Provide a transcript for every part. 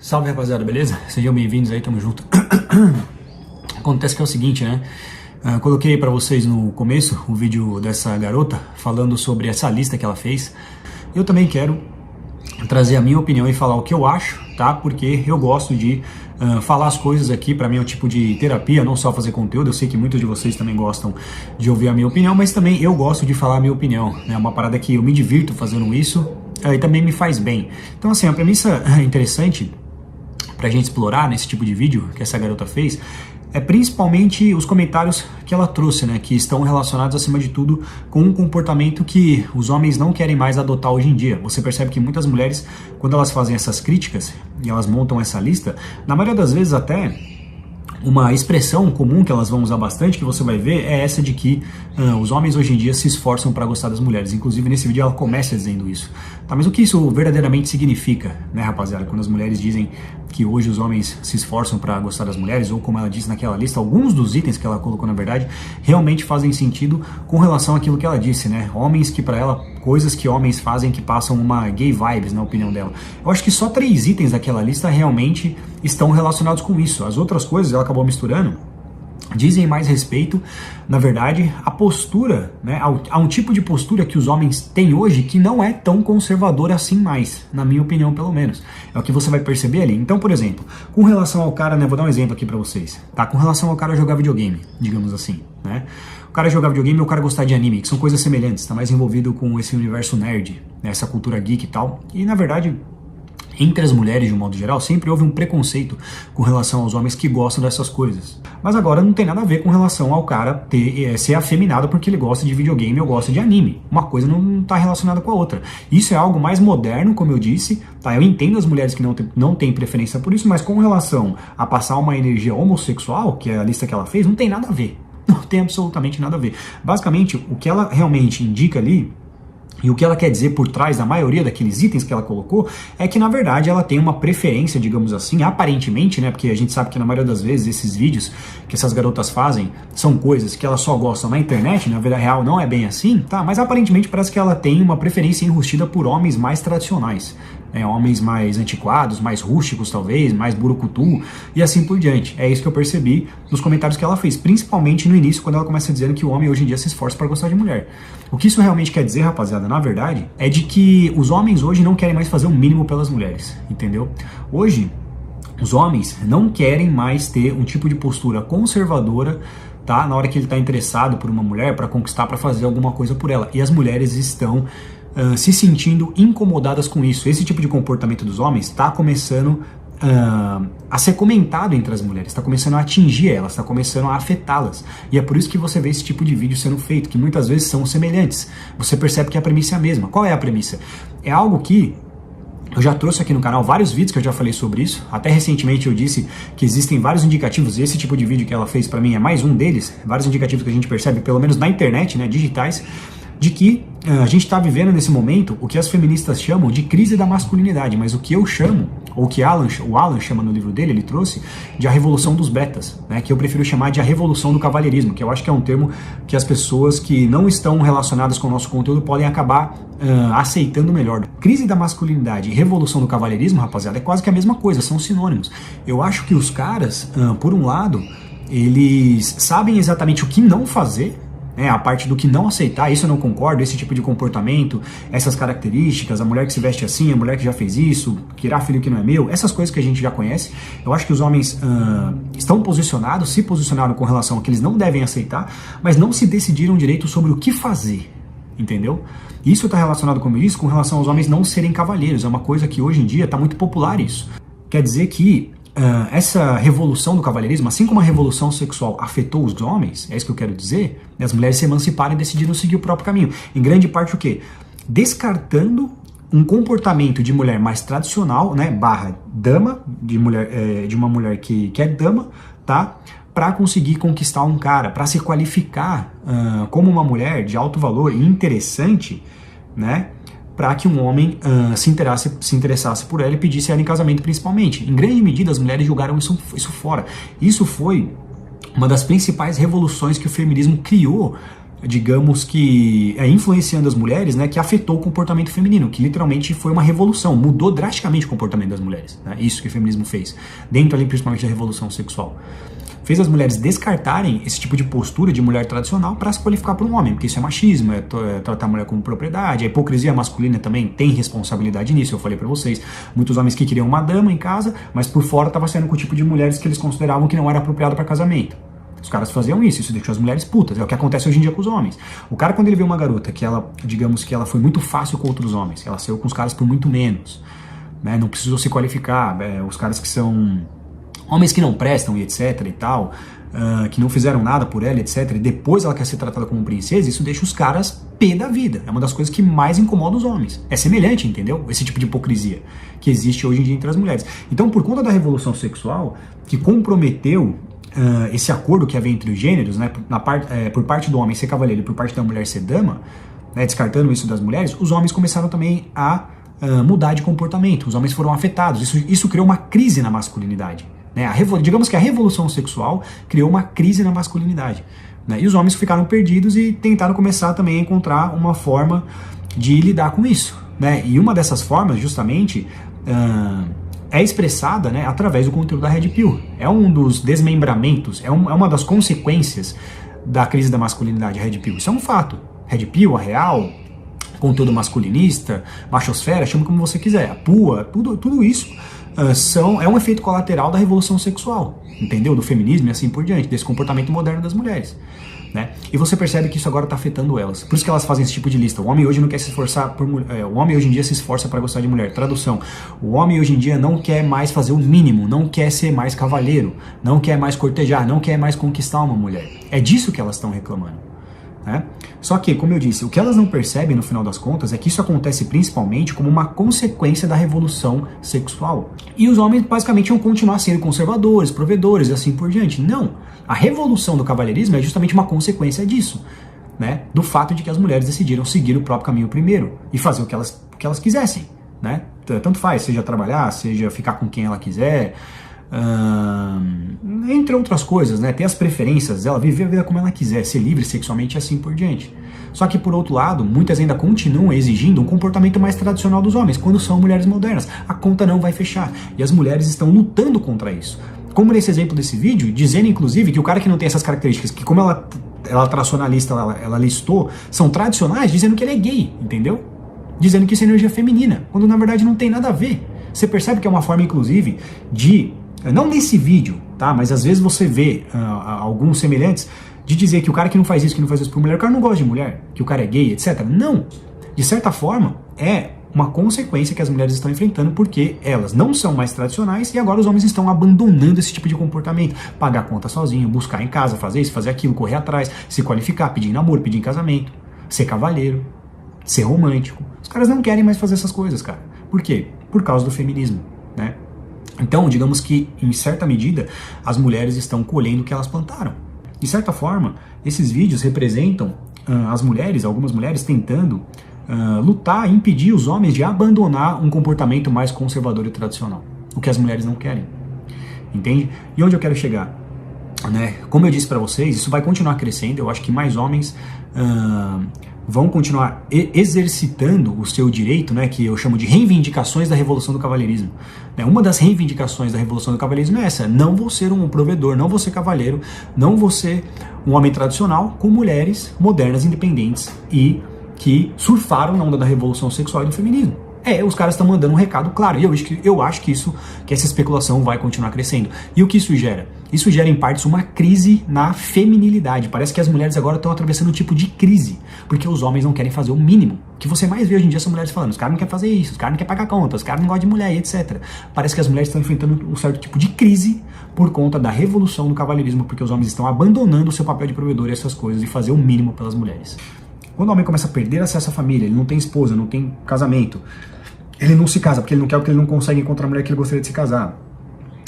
Salve, rapaziada, beleza? Sejam bem-vindos aí, tamo junto. Acontece que é o seguinte, né? Coloquei pra vocês no começo o vídeo dessa garota falando sobre essa lista que ela fez. Eu também quero trazer a minha opinião e falar o que eu acho, tá? Porque eu gosto de falar as coisas aqui, pra mim é um tipo de terapia, não só fazer conteúdo. Eu sei que muitos de vocês também gostam de ouvir a minha opinião, mas também eu gosto de falar a minha opinião, né? É uma parada que eu me divirto fazendo isso e também me faz bem. Então, assim, a premissa interessante pra gente explorar nesse tipo de vídeo que essa garota fez é principalmente os comentários que ela trouxe, né, que estão relacionados acima de tudo com um comportamento que os homens não querem mais adotar hoje em dia. Você percebe que muitas mulheres, quando elas fazem essas críticas e elas montam essa lista, na maioria das vezes até uma expressão comum que elas vão usar bastante, que você vai ver, é essa de que os homens hoje em dia se esforçam para gostar das mulheres. Inclusive nesse vídeo ela começa dizendo isso. Tá, mas o que isso verdadeiramente significa, né, rapaziada? Quando as mulheres dizem que hoje os homens se esforçam para gostar das mulheres, ou como ela disse naquela lista, alguns dos itens que ela colocou na verdade, realmente fazem sentido com relação àquilo que ela disse, né? Homens que para ela, coisas que homens fazem que passam uma gay vibes, na opinião dela. Eu acho que só 3 itens daquela lista realmente estão relacionados com isso. As outras coisas ela acabou misturando, dizem mais respeito, na verdade, à postura, né, a um tipo de postura que os homens têm hoje que não é tão conservadora assim mais, na minha opinião pelo menos. É o que você vai perceber ali. Então, por exemplo, com relação ao cara, né, vou dar um exemplo aqui pra vocês, tá? Com relação ao cara jogar videogame, digamos assim, né? O cara jogar videogame e o cara gostar de anime, que são coisas semelhantes, tá mais envolvido com esse universo nerd, né, essa cultura geek e tal. E, na verdade, entre as mulheres, de um modo geral, sempre houve um preconceito com relação aos homens que gostam dessas coisas. Mas agora não tem nada a ver com relação ao cara ser afeminado porque ele gosta de videogame ou gosta de anime. Uma coisa não está relacionada com a outra. Isso é algo mais moderno, como eu disse, tá? Eu entendo as mulheres que não têm preferência por isso, mas com relação a passar uma energia homossexual, que é a lista que ela fez, não tem nada a ver. Não tem absolutamente nada a ver. Basicamente, o que ela realmente indica ali, e o que ela quer dizer por trás da maioria daqueles itens que ela colocou, é que na verdade ela tem uma preferência, digamos assim, aparentemente, né, porque a gente sabe que na maioria das vezes esses vídeos que essas garotas fazem são coisas que elas só gostam na internet, na vida real não é bem assim, tá? Mas aparentemente parece que ela tem uma preferência enrustida por homens mais tradicionais, né, homens mais antiquados, mais rústicos talvez, mais burucutu e assim por diante. É isso que eu percebi nos comentários que ela fez, principalmente no início, quando ela começa dizendo que o homem hoje em dia se esforça para gostar de mulher. O que isso realmente quer dizer, rapaziada, na verdade, é de que os homens hoje não querem mais fazer o mínimo pelas mulheres, entendeu? Hoje, os homens não querem mais ter um tipo de postura conservadora, tá? Na hora que ele está interessado por uma mulher, para conquistar, para fazer alguma coisa por ela. E as mulheres estão se sentindo incomodadas com isso. Esse tipo de comportamento dos homens está começando a ser comentado entre as mulheres, está começando a atingir elas, está começando a afetá-las. E é por isso que você vê esse tipo de vídeo sendo feito, que muitas vezes são semelhantes. Você percebe que a premissa é a mesma. Qual é a premissa? É algo que eu já trouxe aqui no canal, vários vídeos que eu já falei sobre isso. Até recentemente eu disse que existem vários indicativos, e esse tipo de vídeo que ela fez pra mim é mais um deles, vários indicativos que a gente percebe, pelo menos na internet, né, digitais, de que a gente está vivendo nesse momento o que as feministas chamam de crise da masculinidade, mas o que eu chamo, ou o que o Alan chama no livro dele, ele trouxe, de a revolução dos betas, né, que eu prefiro chamar de a revolução do cavalheirismo, que eu acho que é um termo que as pessoas que não estão relacionadas com o nosso conteúdo podem acabar aceitando melhor. Crise da masculinidade e revolução do cavalheirismo, rapaziada, é quase que a mesma coisa, são sinônimos. Eu acho que os caras, por um lado, eles sabem exatamente o que não fazer, a parte do que não aceitar, isso eu não concordo, esse tipo de comportamento, essas características, a mulher que se veste assim, a mulher que já fez isso, criar filho que não é meu, essas coisas que a gente já conhece. Eu acho que os homens estão posicionados, se posicionaram com relação a que eles não devem aceitar, mas não se decidiram direito sobre o que fazer, entendeu? Isso está relacionado, como eu disse, com relação aos homens não serem cavalheiros, é uma coisa que hoje em dia está muito popular isso. Quer dizer que essa revolução do cavalheirismo, assim como a revolução sexual afetou os homens, é isso que eu quero dizer, as mulheres se emanciparam e decidiram seguir o próprio caminho. Em grande parte o quê? Descartando um comportamento de mulher mais tradicional, né, barra dama, de uma mulher que é dama, tá? Para conseguir conquistar um cara, para se qualificar como uma mulher de alto valor e interessante, né? Para que um homem se interessasse por ela e pedisse ela em casamento, principalmente. Em grande medida, as mulheres jogaram isso fora. Isso foi uma das principais revoluções que o feminismo criou digamos que influenciando as mulheres, né, que afetou o comportamento feminino, que literalmente foi uma revolução, mudou drasticamente o comportamento das mulheres, né, isso que o feminismo fez, dentro ali principalmente da revolução sexual. Fez as mulheres descartarem esse tipo de postura de mulher tradicional para se qualificar para um homem, porque isso é machismo, é tratar a mulher como propriedade, a hipocrisia masculina também tem responsabilidade nisso, eu falei para vocês, muitos homens que queriam uma dama em casa, mas por fora estava saindo com o tipo de mulheres que eles consideravam que não era apropriado para casamento. Os caras faziam isso deixou as mulheres putas, é o que acontece hoje em dia com os homens. O cara, quando ele vê uma garota que ela, digamos que ela foi muito fácil com outros homens, ela saiu com os caras por muito menos, né, não precisou se qualificar, os caras que são homens que não prestam e etc e tal, que não fizeram nada por ela, etc, e depois ela quer ser tratada como princesa, isso deixa os caras pé da vida. É uma das coisas que mais incomoda os homens. É semelhante, entendeu? Esse tipo de hipocrisia que existe hoje em dia entre as mulheres. Então, por conta da revolução sexual, que comprometeu esse acordo que havia entre os gêneros, né, por parte do homem ser cavaleiro e por parte da mulher ser dama, né, descartando isso das mulheres, os homens começaram também a mudar de comportamento. Os homens foram afetados. Isso criou uma crise na masculinidade. Né? Digamos que a revolução sexual criou uma crise na masculinidade. Né? E os homens ficaram perdidos e tentaram começar também a encontrar uma forma de lidar com isso. Né? E uma dessas formas, justamente, é expressada, né, através do conteúdo da Red Pill. É um dos desmembramentos, é uma das consequências da crise da masculinidade, a Red Pill. Isso é um fato. Red Pill, a real, conteúdo masculinista, machosfera, chama como você quiser, a PUA, tudo isso é um efeito colateral da revolução sexual, entendeu? Do feminismo e assim por diante, desse comportamento moderno das mulheres. Né? E você percebe que isso agora está afetando elas. Por isso que elas fazem esse tipo de lista. O homem hoje não quer se esforçar por mulher. O homem hoje em dia se esforça para gostar de mulher. Tradução. O homem hoje em dia não quer mais fazer o mínimo, não quer ser mais cavalheiro, não quer mais cortejar, não quer mais conquistar uma mulher. É disso que elas estão reclamando. Né? Só que, como eu disse, o que elas não percebem no final das contas é que isso acontece principalmente como uma consequência da revolução sexual. E os homens basicamente vão continuar sendo conservadores, provedores e assim por diante. Não. A revolução do cavalheirismo é justamente uma consequência disso. Né? Do fato de que as mulheres decidiram seguir o próprio caminho primeiro e fazer o que elas quisessem. Né? Tanto faz, seja trabalhar, seja ficar com quem ela quiser, entre outras coisas, né? Ter as preferências dela, viver a vida como ela quiser, ser livre sexualmente e assim por diante. Só que, por outro lado, muitas ainda continuam exigindo um comportamento mais tradicional dos homens, quando são mulheres modernas. A conta não vai fechar, e as mulheres estão lutando contra isso. Como nesse exemplo desse vídeo, dizendo inclusive que o cara que não tem essas características, que como ela traçou na lista, ela listou, são tradicionais, dizendo que ele é gay, entendeu? Dizendo que isso é energia feminina, quando na verdade não tem nada a ver. Você percebe que é uma forma, inclusive, de... Não nesse vídeo, tá? Mas às vezes você vê alguns semelhantes de dizer que o cara que não faz isso por mulher, o cara não gosta de mulher, que o cara é gay, etc. Não! De certa forma, é uma consequência que as mulheres estão enfrentando porque elas não são mais tradicionais e agora os homens estão abandonando esse tipo de comportamento. Pagar conta sozinho, buscar em casa, fazer isso, fazer aquilo, correr atrás, se qualificar, pedir namoro, pedir em casamento, ser cavalheiro, ser romântico. Os caras não querem mais fazer essas coisas, cara. Por quê? Por causa do feminismo, né? Então, digamos que, em certa medida, as mulheres estão colhendo o que elas plantaram. De certa forma, esses vídeos representam as mulheres, algumas mulheres, tentando lutar e impedir os homens de abandonar um comportamento mais conservador e tradicional. O que as mulheres não querem. Entende? E onde eu quero chegar? Né? Como eu disse para vocês, isso vai continuar crescendo. Eu acho que mais homens vão continuar exercitando o seu direito, né, que eu chamo de reivindicações da Revolução do Cavalheirismo. Uma das reivindicações da Revolução do Cavalheirismo é essa: não vou ser um provedor, não vou ser cavalheiro, não vou ser um homem tradicional com mulheres modernas, independentes e que surfaram na onda da Revolução Sexual e do feminismo. Os caras estão mandando um recado claro, e eu acho que essa especulação vai continuar crescendo. E o que isso gera? Isso gera, em partes, uma crise na feminilidade. Parece que as mulheres agora estão atravessando um tipo de crise, porque os homens não querem fazer o mínimo. O que você mais vê hoje em dia são mulheres falando: os caras não querem fazer isso, os caras não querem pagar conta, os caras não gostam de mulher, etc. Parece que as mulheres estão enfrentando um certo tipo de crise por conta da revolução do cavalheirismo, porque os homens estão abandonando o seu papel de provedor e essas coisas, e fazer o mínimo pelas mulheres. Quando o homem começa a perder acesso à família, ele não tem esposa, não tem casamento, ele não se casa porque ele não quer, porque ele não consegue encontrar a mulher que ele gostaria de se casar,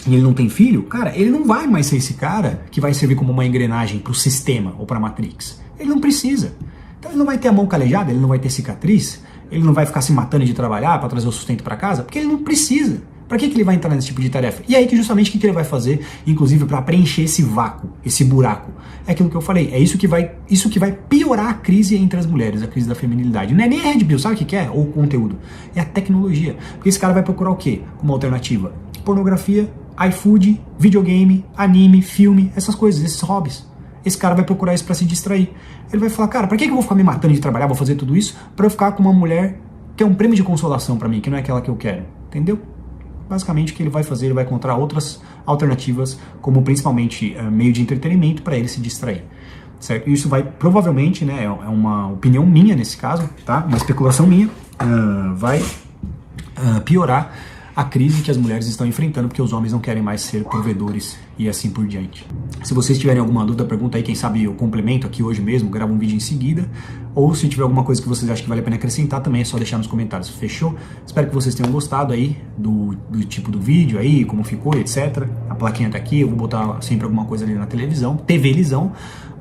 e ele não tem filho, cara, ele não vai mais ser esse cara que vai servir como uma engrenagem pro sistema ou pra Matrix. Ele não precisa. Então ele não vai ter a mão calejada, ele não vai ter cicatriz, ele não vai ficar se matando de trabalhar para trazer o sustento para casa, porque ele não precisa. Pra que ele vai entrar nesse tipo de tarefa? E aí que justamente o que ele vai fazer, inclusive para preencher esse vácuo, esse buraco? É aquilo que eu falei, é isso que vai piorar a crise entre as mulheres, a crise da feminilidade. Não é nem a Red Pill, sabe o que é? Ou o conteúdo. É a tecnologia. Porque esse cara vai procurar o quê como alternativa? Pornografia, iFood, videogame, anime, filme, essas coisas, esses hobbies. Esse cara vai procurar isso pra se distrair. Ele vai falar, cara, pra que eu vou ficar me matando de trabalhar, vou fazer tudo isso pra eu ficar com uma mulher que é um prêmio de consolação pra mim, que não é aquela que eu quero, entendeu? Basicamente o que ele vai fazer, ele vai encontrar outras alternativas, como principalmente meio de entretenimento para ele se distrair. Certo? Isso vai provavelmente, né, é uma opinião minha nesse caso, tá? Uma especulação minha, vai piorar a crise que as mulheres estão enfrentando, porque os homens não querem mais ser provedores e assim por diante. Se vocês tiverem alguma dúvida, pergunta aí, quem sabe eu complemento aqui hoje mesmo, gravo um vídeo em seguida, ou se tiver alguma coisa que vocês acham que vale a pena acrescentar, também é só deixar nos comentários, fechou? Espero que vocês tenham gostado aí do tipo do vídeo aí, como ficou, etc. A plaquinha tá aqui, eu vou botar sempre alguma coisa ali na televisão, TVzão,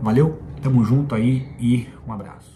valeu? Tamo junto aí e um abraço.